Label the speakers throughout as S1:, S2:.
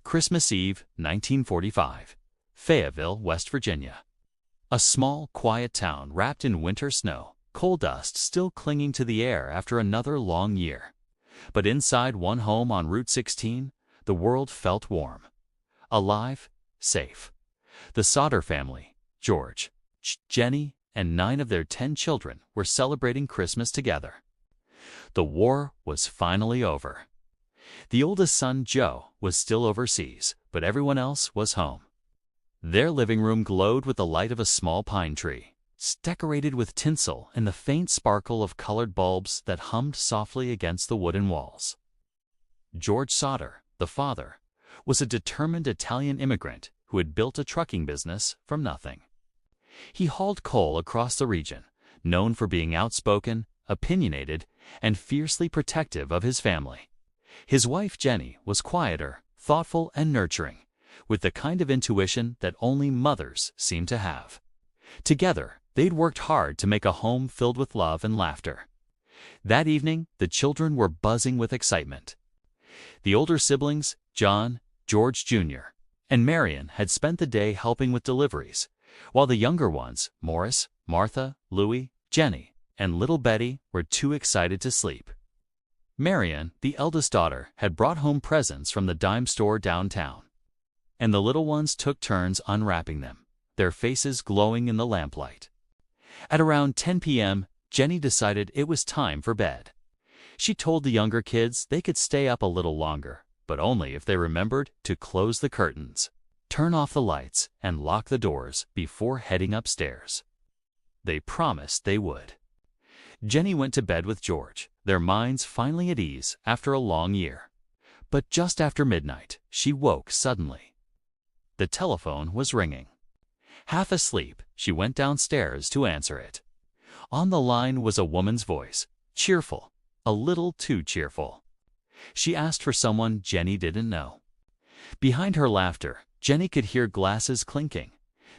S1: Christmas Eve, 1945, Fayetteville, West Virginia. A small, quiet town wrapped in winter snow, coal dust still clinging to the air after another long year. But inside one home on Route 16, the world felt warm. Alive, safe. The Sodder family, George, Jennie, and 9 of their 10 children were celebrating Christmas together. The war was finally over. The oldest son, Joe, was still overseas, but everyone else was home. Their living room glowed with the light of a small pine tree, decorated with tinsel and the faint sparkle of colored bulbs that hummed softly against the wooden walls. George Sodder, the father, was a determined Italian immigrant who had built a trucking business from nothing. He hauled coal across the region, known for being outspoken, opinionated, and fiercely protective of his family. His wife, Jennie, was quieter, thoughtful, and nurturing, with the kind of intuition that only mothers seem to have. Together, they'd worked hard to make a home filled with love and laughter. That evening, the children were buzzing with excitement. The older siblings, John, George Jr., and Marion, had spent the day helping with deliveries, while the younger ones, Morris, Martha, Louie, Jennie, and little Betty, were too excited to sleep. Marion, the eldest daughter, had brought home presents from the dime store downtown, and the little ones took turns unwrapping them, their faces glowing in the lamplight. At around 10 p.m., Jennie decided it was time for bed. She told the younger kids they could stay up a little longer, but only if they remembered to close the curtains, turn off the lights, and lock the doors before heading upstairs. They promised they would. Jennie went to bed with George, their minds finally at ease after a long year. But just after midnight, she woke suddenly. The telephone was ringing. Half asleep, she went downstairs to answer it. On the line was a woman's voice, cheerful, a little too cheerful. She asked for someone Jennie didn't know. Behind her laughter, Jennie could hear glasses clinking,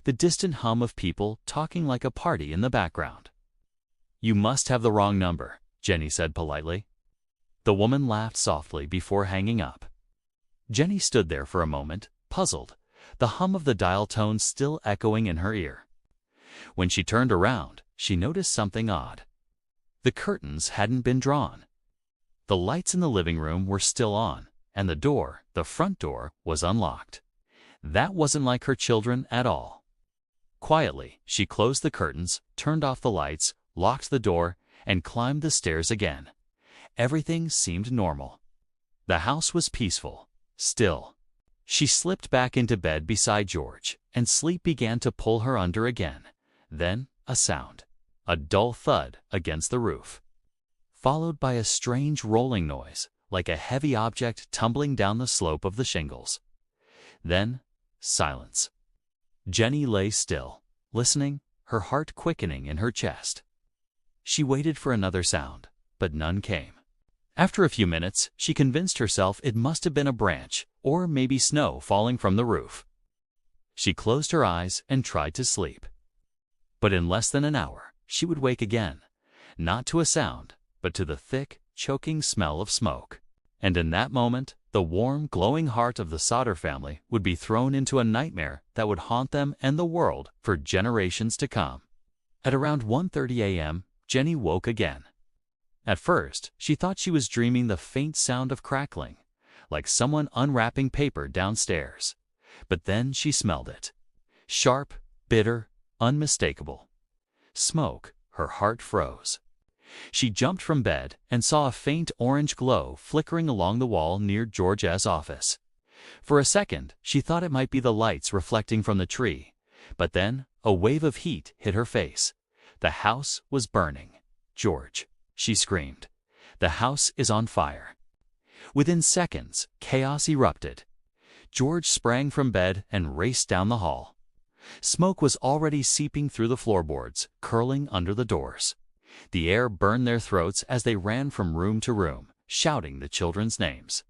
S1: the distant hum of people talking like a party in the background. "You must have the wrong number," Jennie said politely. The woman laughed softly before hanging up. Jennie stood there for a moment, puzzled, the hum of the dial tone still echoing in her ear. When she turned around, she noticed something odd. The curtains hadn't been drawn. The lights in the living room were still on, and the front door, was unlocked. That wasn't like her children at all. Quietly, she closed the curtains, turned off the lights, locked the door, and climbed the stairs again. Everything seemed normal. The house was peaceful, still. She slipped back into bed beside George, and sleep began to pull her under again. Then a sound, a dull thud against the roof, followed by a strange rolling noise, like a heavy object tumbling down the slope of the shingles. Then silence. Jennie lay still, listening, her heart quickening in her chest. She waited for another sound, but none came. After a few minutes, she convinced herself it must have been a branch, or maybe snow falling from the roof. She closed her eyes and tried to sleep. But in less than an hour, she would wake again, not to a sound, but to the thick, choking smell of smoke. And in that moment, the warm, glowing heart of the Sodder family would be thrown into a nightmare that would haunt them and the world for generations to come. At around 1:30 a.m., Jennie woke again. At first, she thought she was dreaming the faint sound of crackling, like someone unwrapping paper downstairs. But then she smelled it. Sharp, bitter, unmistakable. Smoke. Her heart froze. She jumped from bed and saw a faint orange glow flickering along the wall near George's office. For a second, she thought it might be the lights reflecting from the tree, but then a wave of heat hit her face. The house was burning. "George," she screamed, "the house is on fire." Within seconds, chaos erupted. George sprang from bed and raced down the hall. Smoke was already seeping through the floorboards, curling under the doors. The air burned their throats as they ran from room to room, shouting the children's names.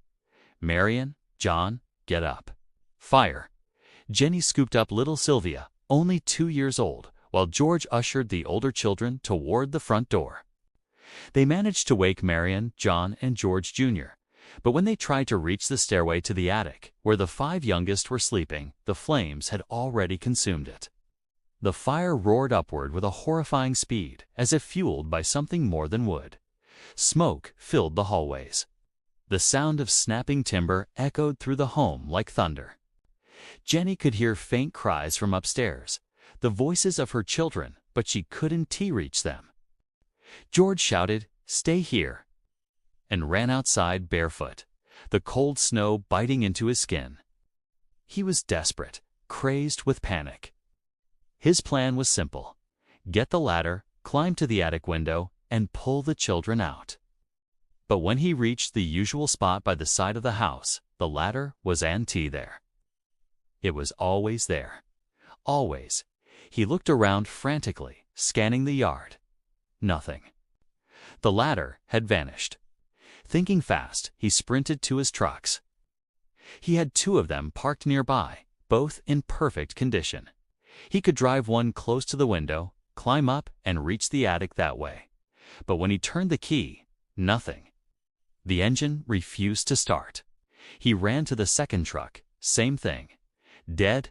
S1: "Marion, John, get up. Fire." Jennie scooped up little Sylvia, only 2 years old, while George ushered the older children toward the front door. They managed to wake Marion, John, and George Jr., But when they tried to reach the stairway to the attic, where the 5 youngest were sleeping, the flames had already consumed it. The fire roared upward with a horrifying speed, as if fueled by something more than wood. Smoke filled the hallways. The sound of snapping timber echoed through the home like thunder. Jennie could hear faint cries from upstairs, the voices of her children, but she couldn't reach them. George shouted, "Stay here," and ran outside barefoot, the cold snow biting into his skin. He was desperate, crazed with panic. His plan was simple: get the ladder, climb to the attic window, and pull the children out. But when he reached the usual spot by the side of the house, the ladder was there. It was always there. Always. He looked around frantically, scanning the yard. Nothing. The ladder had vanished. Thinking fast, he sprinted to his trucks. He had 2 of them parked nearby, both in perfect condition. He could drive one close to the window, climb up, and reach the attic that way. But when he turned the key, nothing. The engine refused to start. He ran to the second truck, same thing. Dead.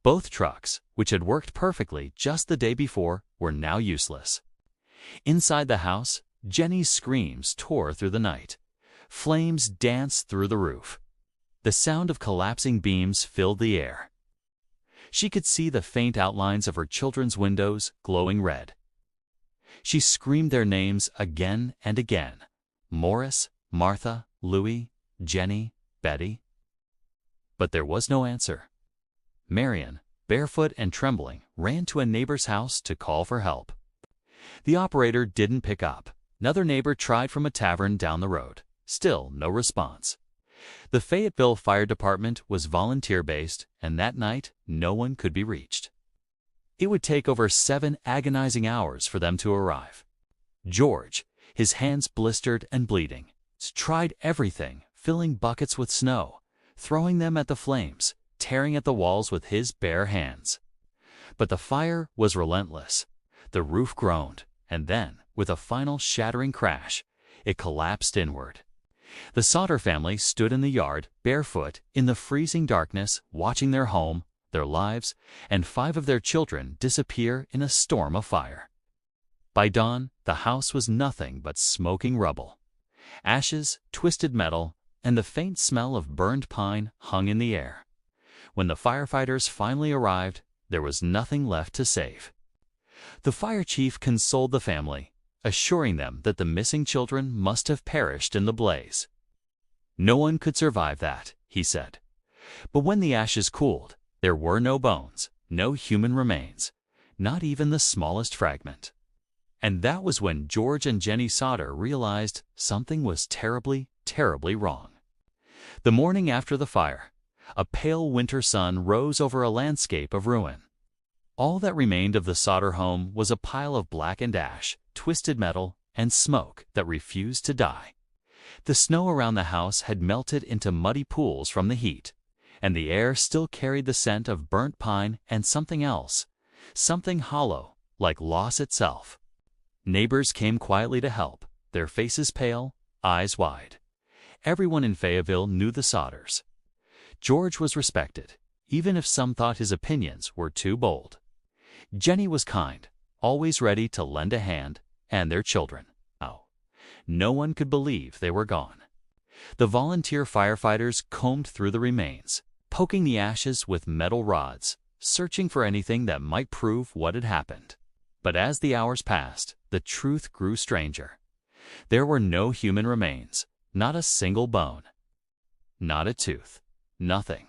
S1: Both trucks, which had worked perfectly just the day before, were now useless. Inside the house, Jennie's screams tore through the night. Flames danced through the roof. The sound of collapsing beams filled the air. She could see the faint outlines of her children's windows glowing red. She screamed their names again and again: Morris, Martha, Louie, Jennie, Betty. But there was no answer. Marion, barefoot and trembling, ran to a neighbor's house to call for help. The operator didn't pick up. Another neighbor tried from a tavern down the road. Still no response. The Fayetteville Fire Department was volunteer-based, and that night no one could be reached. It would take over 7 agonizing hours for them to arrive. George, his hands blistered and bleeding, tried everything, filling buckets with snow, throwing them at the flames, tearing at the walls with his bare hands. But the fire was relentless. The roof groaned, and then, with a final shattering crash, it collapsed inward. The Sodder family stood in the yard, barefoot, in the freezing darkness, watching their home, their lives, and 5 of their children disappear in a storm of fire. By dawn, the house was nothing but smoking rubble. Ashes, twisted metal, and the faint smell of burned pine hung in the air. When the firefighters finally arrived, there was nothing left to save. The fire chief consoled the family, assuring them that the missing children must have perished in the blaze. No one could survive that, he said. But when the ashes cooled, there were no bones, no human remains, not even the smallest fragment. And that was when George and Jennie Sodder realized something was terribly, terribly wrong. The morning after the fire, a pale winter sun rose over a landscape of ruin. All that remained of the Sodder home was a pile of blackened ash, twisted metal, and smoke that refused to die. The snow around the house had melted into muddy pools from the heat, and the air still carried the scent of burnt pine and something else, something hollow, like loss itself. Neighbors came quietly to help, their faces pale, eyes wide. Everyone in Fayetteville knew the Sodders. George was respected, even if some thought his opinions were too bold. Jennie was kind, always ready to lend a hand, and their children. Oh, no one could believe they were gone. The volunteer firefighters combed through the remains, poking the ashes with metal rods, searching for anything that might prove what had happened. But as the hours passed, the truth grew stranger. There were no human remains, not a single bone, not a tooth, nothing.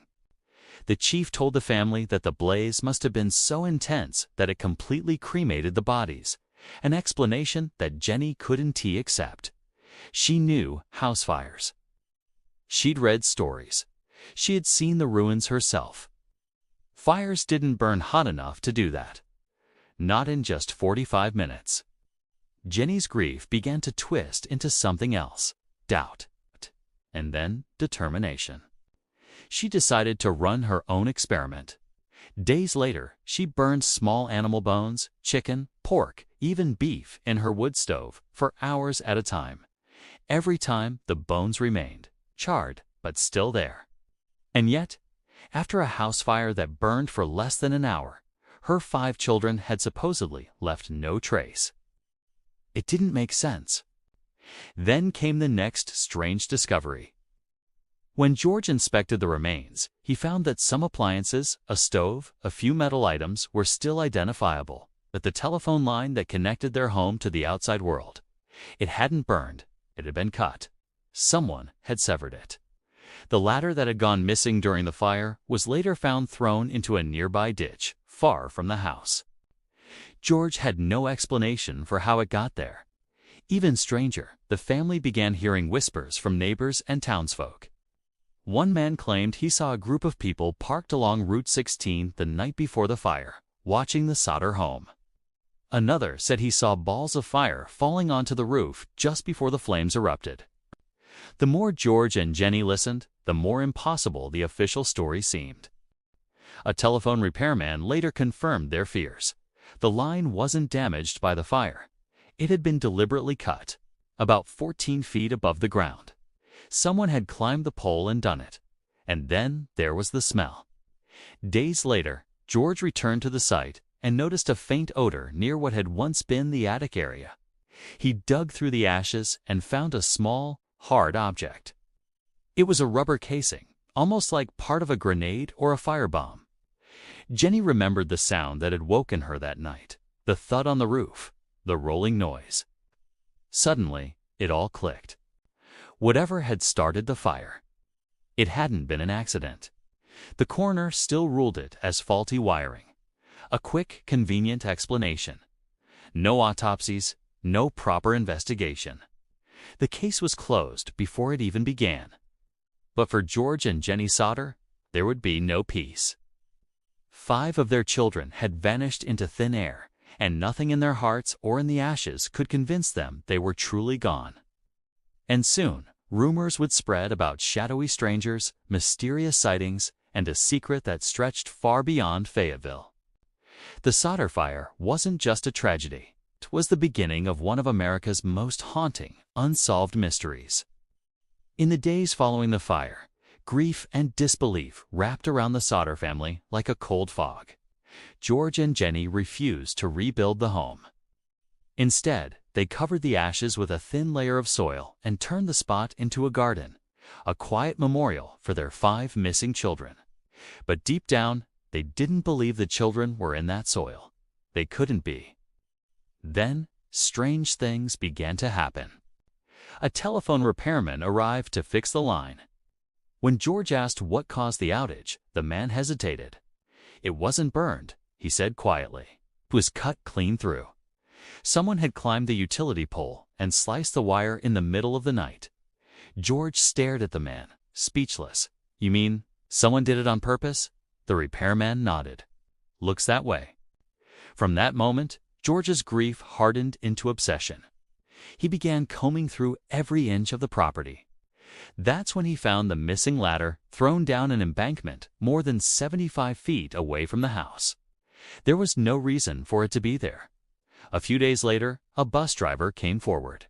S1: The chief told the family that the blaze must have been so intense that it completely cremated the bodies, an explanation that Jennie couldn't accept. She knew house fires. She'd read stories. She had seen the ruins herself. Fires didn't burn hot enough to do that. Not in just 45 minutes. Jennie's grief began to twist into something else: doubt, and then determination. She decided to run her own experiment. Days later, she burned small animal bones, chicken, pork, even beef in her wood stove for hours at a time. Every time, the bones remained. charred but still there. And yet, after a house fire that burned for less than an hour, her 5 children had supposedly left no trace. It didn't make sense. Then came the next strange discovery. When George inspected the remains, he found that some appliances, a stove, a few metal items were still identifiable, but the telephone line that connected their home to the outside world, it hadn't burned, it had been cut. Someone had severed it. The ladder that had gone missing during the fire was later found thrown into a nearby ditch, far from the house. George had no explanation for how it got there. Even stranger, the family began hearing whispers from neighbors and townsfolk. One man claimed he saw a group of people parked along Route 16 the night before the fire, watching the Sodder home. Another said he saw balls of fire falling onto the roof just before the flames erupted. The more George and Jennie listened, the more impossible the official story seemed. A telephone repairman later confirmed their fears. The line wasn't damaged by the fire. It had been deliberately cut, about 14 feet above the ground. Someone had climbed the pole and done it. And then there was the smell. Days later, George returned to the site and noticed a faint odor near what had once been the attic area. He dug through the ashes and found a small, hard object. It was a rubber casing, almost like part of a grenade or a firebomb. Jennie remembered the sound that had woken her that night, the thud on the roof, the rolling noise. Suddenly, it all clicked. Whatever had started the fire, it hadn't been an accident. The coroner still ruled it as faulty wiring. A quick, convenient explanation. No autopsies, no proper investigation. The case was closed before it even began. But for George and Jennie Sodder, there would be no peace. 5 of their children had vanished into thin air, and nothing in their hearts or in the ashes could convince them they were truly gone. And soon, rumors would spread about shadowy strangers, mysterious sightings, and a secret that stretched far beyond Fayetteville. The Sodder fire wasn't just a tragedy. It was the beginning of one of America's most haunting, unsolved mysteries. In the days following the fire, grief and disbelief wrapped around the Sodder family like a cold fog. George and Jennie refused to rebuild the home. Instead, they covered the ashes with a thin layer of soil and turned the spot into a garden, a quiet memorial for their 5 missing children. But deep down, they didn't believe the children were in that soil. They couldn't be. Then, strange things began to happen. A telephone repairman arrived to fix the line. When George asked what caused the outage, the man hesitated. It wasn't burned, he said quietly. It was cut clean through. Someone had climbed the utility pole and sliced the wire in the middle of the night. George stared at the man, speechless. You mean, someone did it on purpose? The repairman nodded. Looks that way. From that moment, George's grief hardened into obsession. He began combing through every inch of the property. That's when he found the missing ladder thrown down an embankment more than 75 feet away from the house. There was no reason for it to be there. A few days later, a bus driver came forward.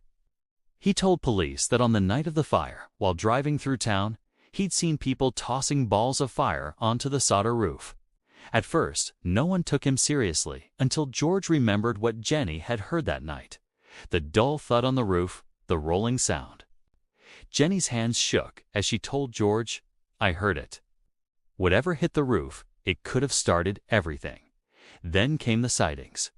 S1: He told police that on the night of the fire, while driving through town, he'd seen people tossing balls of fire onto the Sodder roof. At first, no one took him seriously until George remembered what Jennie had heard that night. The dull thud on the roof, the rolling sound. Jennie's hands shook as she told George, I heard it. Whatever hit the roof, it could have started everything. Then came the sightings.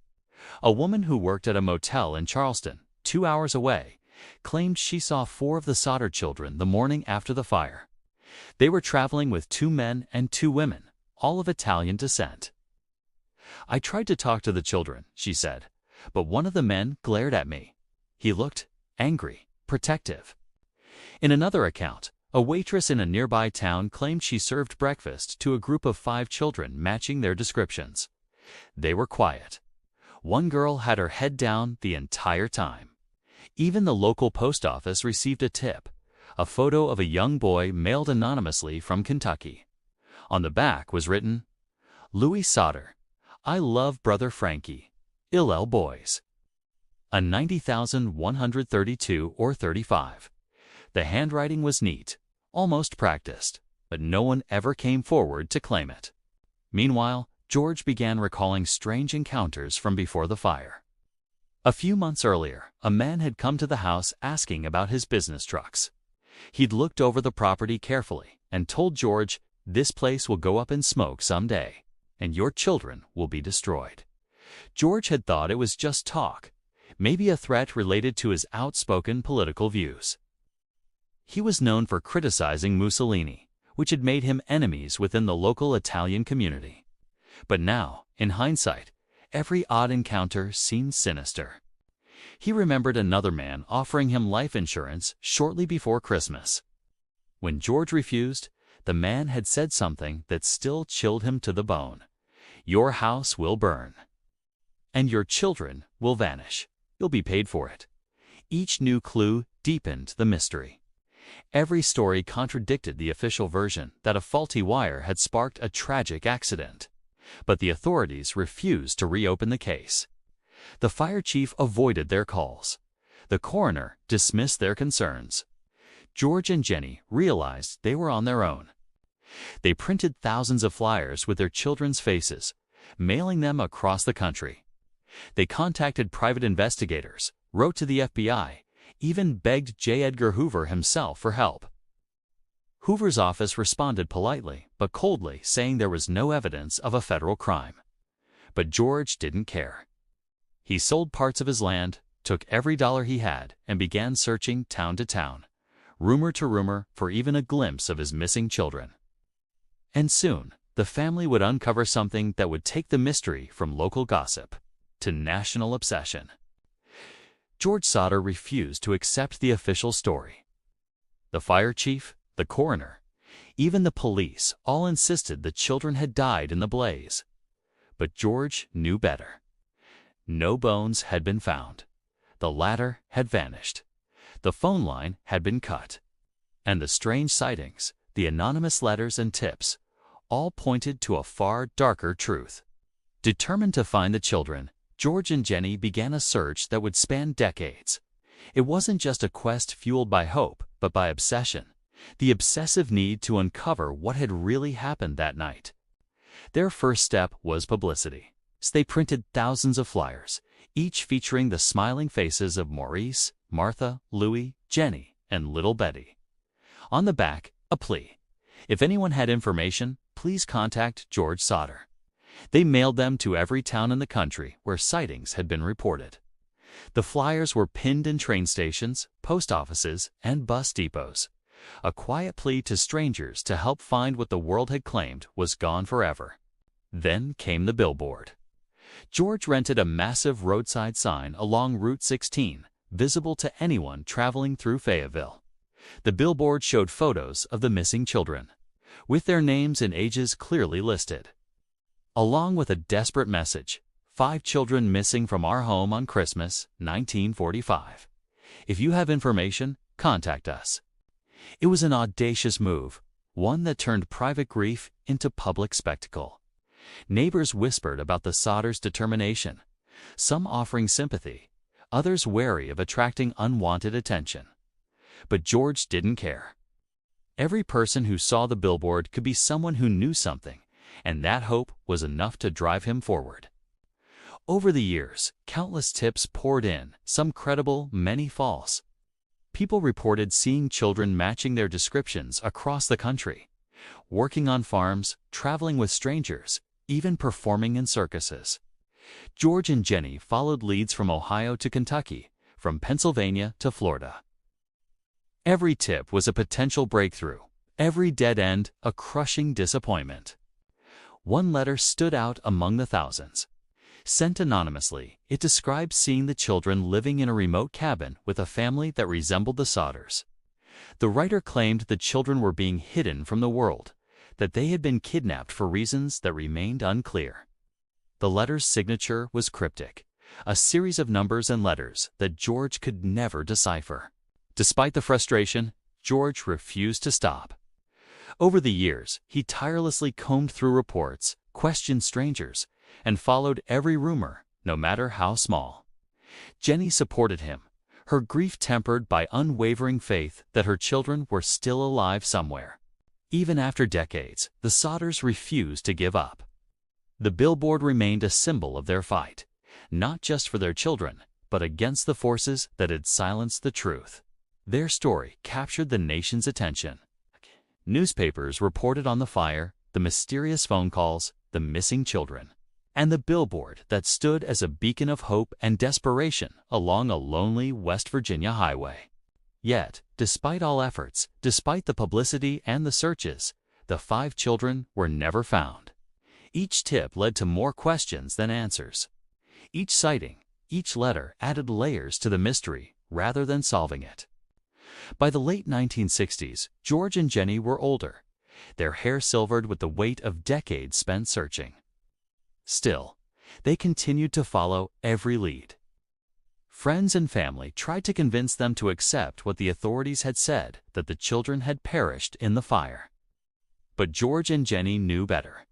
S1: A woman who worked at a motel in Charleston, 2 hours away, claimed she saw 4 of the Sodder children the morning after the fire. They were traveling with 2 men and 2 women, all of Italian descent. I tried to talk to the children, she said, but one of the men glared at me. He looked angry, protective. In another account, a waitress in a nearby town claimed she served breakfast to a group of 5 children matching their descriptions. They were quiet. One girl had her head down the entire time. Even the local post office received a tip, a photo of a young boy mailed anonymously from Kentucky. On the back was written, Louis Sodder, I love brother Frankie, Illel boys. A 90,132 or 35. The handwriting was neat, almost practiced, but no one ever came forward to claim it. Meanwhile, George began recalling strange encounters from before the fire. A few months earlier, a man had come to the house asking about his business trucks. He'd looked over the property carefully and told George, "This place will go up in smoke someday, and your children will be destroyed." George had thought it was just talk, maybe a threat related to his outspoken political views. He was known for criticizing Mussolini, which had made him enemies within the local Italian community. But now, in hindsight, every odd encounter seemed sinister. He remembered another man offering him life insurance shortly before Christmas. When George refused, the man had said something that still chilled him to the bone. "Your house will burn. And your children will vanish. You'll be paid for it." Each new clue deepened the mystery. Every story contradicted the official version that a faulty wire had sparked a tragic accident. But the authorities refused to reopen the case. The fire chief avoided their calls. The coroner dismissed their concerns. George and Jennie realized they were on their own. They printed thousands of flyers with their children's faces, mailing them across the country. They contacted private investigators, wrote to the FBI, even begged J. Edgar Hoover himself for help. Hoover's office responded politely but coldly, saying there was no evidence of a federal crime. But George didn't care. He sold parts of his land, took every dollar he had, and began searching town to town, rumor to rumor, for even a glimpse of his missing children. And soon, the family would uncover something that would take the mystery from local gossip to national obsession. George Sodder refused to accept the official story. The fire chief, the coroner, even the police all insisted the children had died in the blaze. But George knew better. No bones had been found. The ladder had vanished. The phone line had been cut. And the strange sightings, the anonymous letters and tips, all pointed to a far darker truth. Determined to find the children, George and Jennie began a search that would span decades. It wasn't just a quest fueled by hope, but by obsession, the obsessive need to uncover what had really happened that night. Their first step was publicity. So they printed thousands of flyers, each featuring the smiling faces of Maurice, Martha, Louis, Jennie, and little Betty. On the back, a plea. If anyone had information, please contact George Sodder. They mailed them to every town in the country where sightings had been reported. The flyers were pinned in train stations, post offices, and bus depots. A quiet plea to strangers to help find what the world had claimed was gone forever. Then came the billboard. George rented a massive roadside sign along Route 16, visible to anyone traveling through Fayetteville. The billboard showed photos of the missing children, with their names and ages clearly listed, along with a desperate message: 5 children missing from our home on Christmas, 1945. If you have information, contact us. It was an audacious move, one that turned private grief into public spectacle. Neighbors whispered about the Sodders' determination, some offering sympathy, others wary of attracting unwanted attention. But George didn't care. Every person who saw the billboard could be someone who knew something, and that hope was enough to drive him forward. Over the years, countless tips poured in, some credible, many false. People reported seeing children matching their descriptions across the country, working on farms, traveling with strangers, even performing in circuses. George and Jennie followed leads from Ohio to Kentucky, from Pennsylvania to Florida. Every tip was a potential breakthrough, every dead end a crushing disappointment. One letter stood out among the thousands. Sent anonymously, it described seeing the children living in a remote cabin with a family that resembled the Sodders. The writer claimed the children were being hidden from the world, that they had been kidnapped for reasons that remained unclear. The letter's signature was cryptic, a series of numbers and letters that George could never decipher. Despite the frustration, George refused to stop. Over the years, he tirelessly combed through reports, questioned strangers, and followed every rumor, no matter how small. Jennie supported him, her grief tempered by unwavering faith that her children were still alive somewhere. Even after decades, the Sodders refused to give up. The billboard remained a symbol of their fight, not just for their children, but against the forces that had silenced the truth. Their story captured the nation's attention. Newspapers reported on the fire, the mysterious phone calls, the missing children, and the billboard that stood as a beacon of hope and desperation along a lonely West Virginia highway. Yet, despite all efforts, despite the publicity and the searches, the 5 children were never found. Each tip led to more questions than answers. Each sighting, each letter added layers to the mystery rather than solving it. By the late 1960s, George and Jennie were older, their hair silvered with the weight of decades spent searching. Still, they continued to follow every lead. Friends and family tried to convince them to accept what the authorities had said, that the children had perished in the fire. But George and Jennie knew better.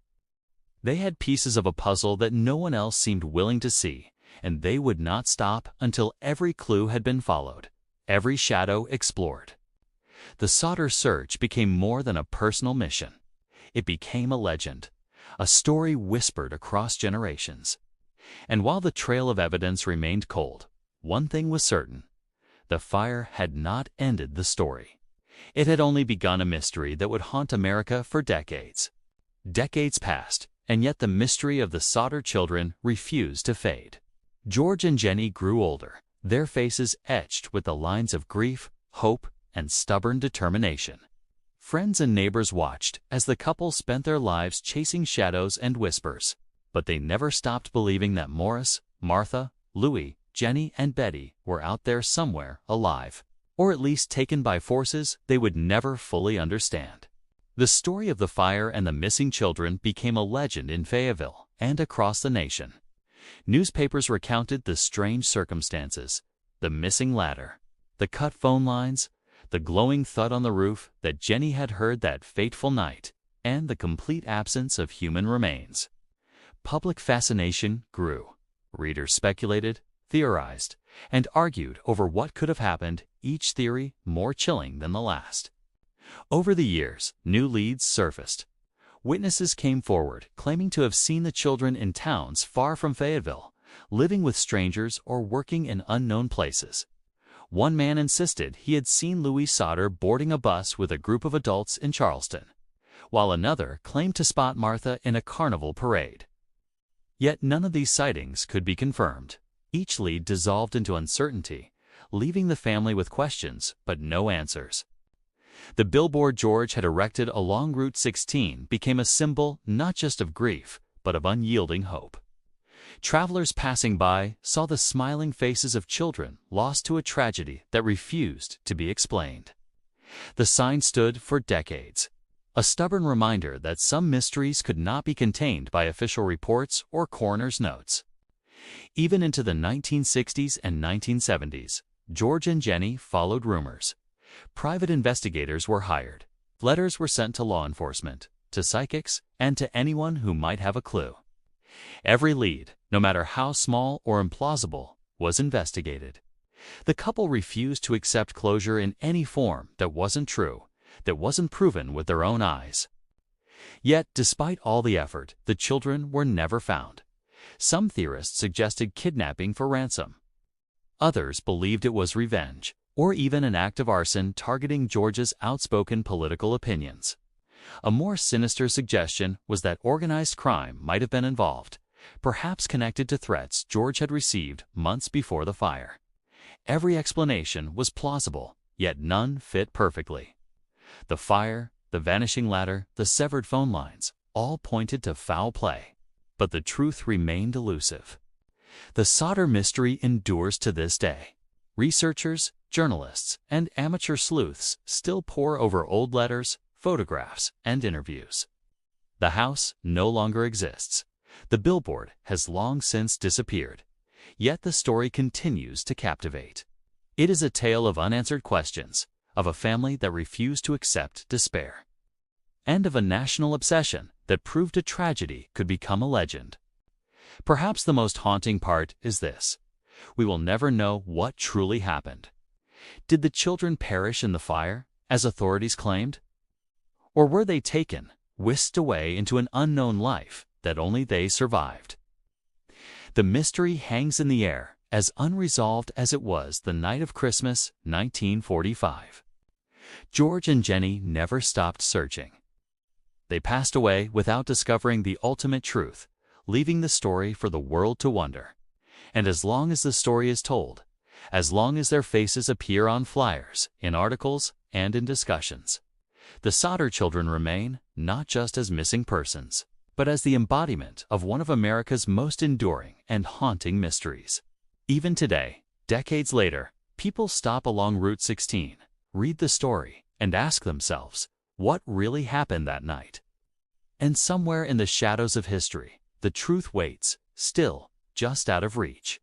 S1: They had pieces of a puzzle that no one else seemed willing to see, and they would not stop until every clue had been followed, every shadow explored. The Sodder search became more than a personal mission. It became a legend, a story whispered across generations. And while the trail of evidence remained cold, one thing was certain: the fire had not ended the story. It had only begun a mystery that would haunt America for decades. Decades passed, and yet the mystery of the Sodder children refused to fade. George and Jennie grew older, their faces etched with the lines of grief, hope, and stubborn determination. Friends and neighbors watched as the couple spent their lives chasing shadows and whispers, but they never stopped believing that Morris, Martha, Louie, Jennie, and Betty were out there somewhere alive, or at least taken by forces they would never fully understand. The story of the fire and the missing children became a legend in Fayetteville and across the nation. Newspapers recounted the strange circumstances: the missing ladder, the cut phone lines, the glowing thud on the roof that Jennie had heard that fateful night, and the complete absence of human remains. Public fascination grew. Readers speculated, theorized, and argued over what could have happened, each theory more chilling than the last. Over the years, new leads surfaced. Witnesses came forward claiming to have seen the children in towns far from Fayetteville, living with strangers or working in unknown places. One man insisted he had seen Louis Sodder boarding a bus with a group of adults in Charleston, while another claimed to spot Martha in a carnival parade. Yet none of these sightings could be confirmed. Each lead dissolved into uncertainty, leaving the family with questions but no answers. The billboard George had erected along Route 16 became a symbol not just of grief, but of unyielding hope. Travelers passing by saw the smiling faces of children lost to a tragedy that refused to be explained. The sign stood for decades, a stubborn reminder that some mysteries could not be contained by official reports or coroner's notes. Even into the 1960s and 1970s, George and Jennie followed rumors. Private investigators were hired. Letters were sent to law enforcement, to psychics, and to anyone who might have a clue. Every lead, no matter how small or implausible, was investigated. The couple refused to accept closure in any form that wasn't true, that wasn't proven with their own eyes. Yet, despite all the effort, the children were never found. Some theorists suggested kidnapping for ransom. Others believed it was revenge, or even an act of arson targeting George's outspoken political opinions. A more sinister suggestion was that organized crime might have been involved, perhaps connected to threats George had received months before the fire. Every explanation was plausible, yet none fit perfectly. The fire, the vanishing ladder, the severed phone lines, all pointed to foul play. But the truth remained elusive. The Sodder mystery endures to this day. Researchers, journalists, and amateur sleuths still pore over old letters, photographs, and interviews. The house no longer exists. The billboard has long since disappeared. Yet the story continues to captivate. It is a tale of unanswered questions, of a family that refused to accept despair, and of a national obsession that proved a tragedy could become a legend. Perhaps the most haunting part is this: We will never know what truly happened. Did the children perish in the fire, as authorities claimed? Or were they taken, whisked away into an unknown life that only they survived? The mystery hangs in the air, as unresolved as it was the night of Christmas, 1945. George and Jennie never stopped searching. They passed away without discovering the ultimate truth, leaving the story for the world to wonder. And as long as the story is told, as long as their faces appear on flyers, in articles, and in discussions, the Sodder children remain not just as missing persons, but as the embodiment of one of America's most enduring and haunting mysteries. Even today, decades later, people stop along Route 16, read the story, and ask themselves, what really happened that night? And somewhere in the shadows of history, the truth waits, still, just out of reach.